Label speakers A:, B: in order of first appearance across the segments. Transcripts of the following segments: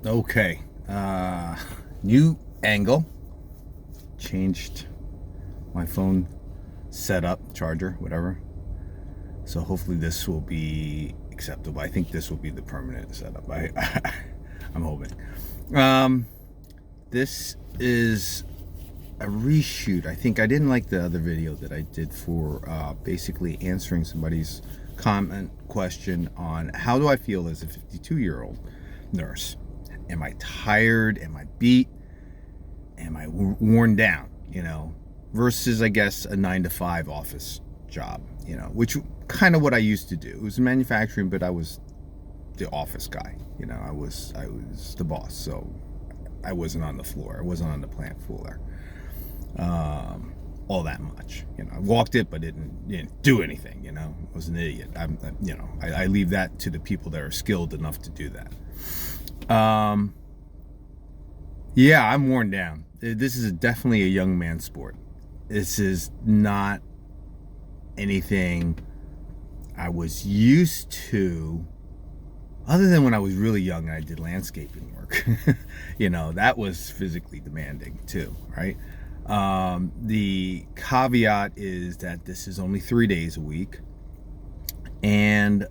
A: Okay. New angle. Changed my phone setup, charger, whatever. So hopefully this will be acceptable. I think this will be the permanent setup. I'm hoping. Um, this is a reshoot. I think I didn't like the other video that I did for basically answering somebody's comment question on how do I feel as a 52-year-old nurse. Am I tired? Am I beat? Am I worn down? Versus, I guess, a 9 to 5 office job, which kind of what I used to do. It was manufacturing, but I was the office guy. I was the boss, so I wasn't on the floor. I wasn't on the plant floor all that much. I walked it, but didn't do anything. I was an idiot. I leave that to the people that are skilled enough to do that. Yeah, I'm worn down. This is definitely a young man sport. This is not anything I was used to, other than when I was really young and I did landscaping work. That was physically demanding too, right? The caveat is that this is only 3 days a week, and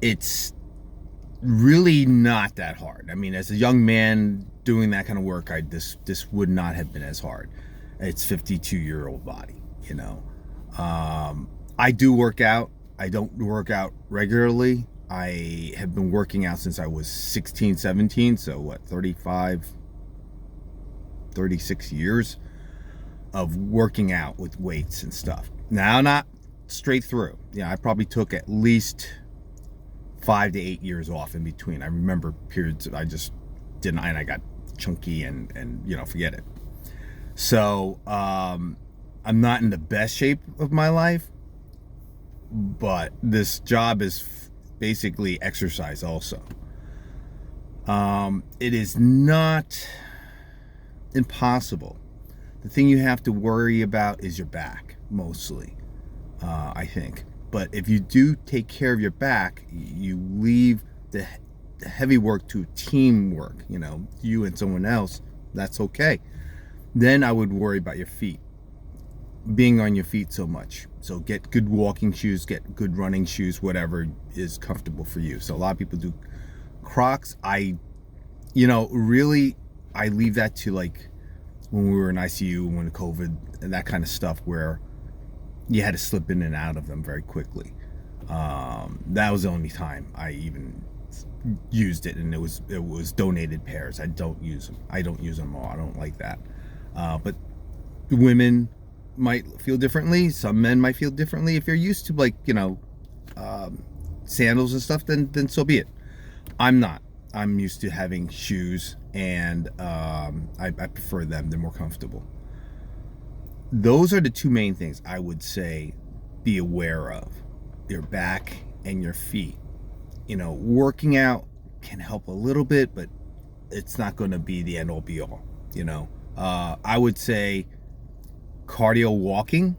A: it's really not that hard. I mean, as a young man doing that kind of work, this would not have been as hard. It's 52-year-old body, I do work out. I don't work out regularly. I have been working out since I was 16, 17, so what, 35, 36 years of working out with weights and stuff. Now, not straight through. I probably took at least 5 to 8 years off in between. I remember periods I just didn't, and I got chunky and forget it. So I'm not in the best shape of my life, but this job is basically exercise also. It is not impossible. The thing you have to worry about is your back, mostly, I think. But if you do take care of your back, you leave the heavy work to teamwork, you and someone else, that's okay. Then I would worry about your feet, being on your feet so much. So get good walking shoes, get good running shoes, whatever is comfortable for you. So a lot of people do Crocs. Really, I leave that to like when we were in ICU, when COVID and that kind of stuff, where you had to slip in and out of them very quickly. That was the only time I even used it, and it was donated pairs. I don't use them. I don't use them all. I don't like that. But women might feel differently. Some men might feel differently. If you're used to sandals and stuff, then so be it. I'm not. I'm used to having shoes, and I prefer them. They're more comfortable. Those are the two main things I would say be aware of: your back and your feet. Working out can help a little bit, but it's not going to be the end all be all. I would say cardio walking.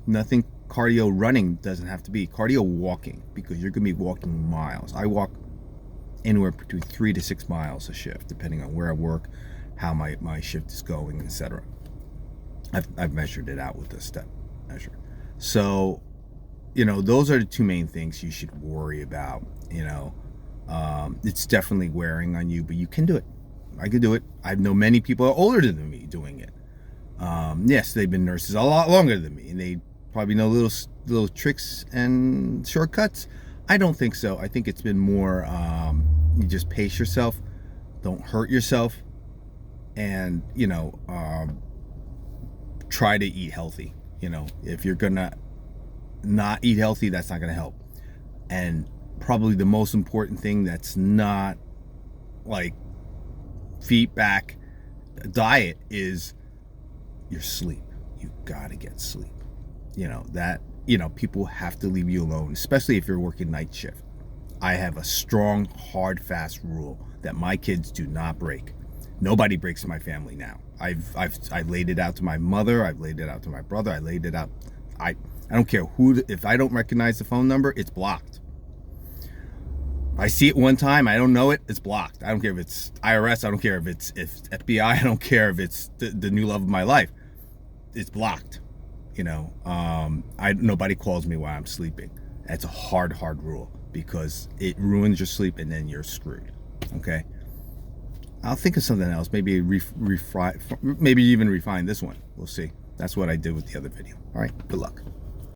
A: Nothing cardio running doesn't have to be cardio walking, because you're going to be walking miles. I walk anywhere between 3 to 6 miles a shift, depending on where I work, how my shift is going, etc. I've measured it out with a step measure. So, those are the two main things you should worry about. It's definitely wearing on you, but you can do it. I can do it. I know many people are older than me doing it. Yes, they've been nurses a lot longer than me, and they probably know little tricks and shortcuts. I don't think so. I think it's been more, you just pace yourself, don't hurt yourself, and try to eat healthy. If you're gonna not eat healthy, that's not gonna help. And probably the most important thing that's not like feet back diet is your sleep. You gotta get sleep. People have to leave you alone, especially if you're working night shift. I have a strong, hard, fast rule that my kids do not break. Nobody breaks in my family now. I've laid it out to my mother. I've laid it out to my brother. I laid it out. I don't care who. If I don't recognize the phone number, it's blocked. I see it one time, I don't know it, it's blocked. I don't care if it's IRS, I don't care if it's FBI, I don't care if it's the new love of my life. It's blocked. You know, nobody calls me while I'm sleeping. That's a hard rule because it ruins your sleep and then you're screwed. Okay. I'll think of something else. Maybe maybe even refine this one. We'll see. That's what I did with the other video. All right. Good luck.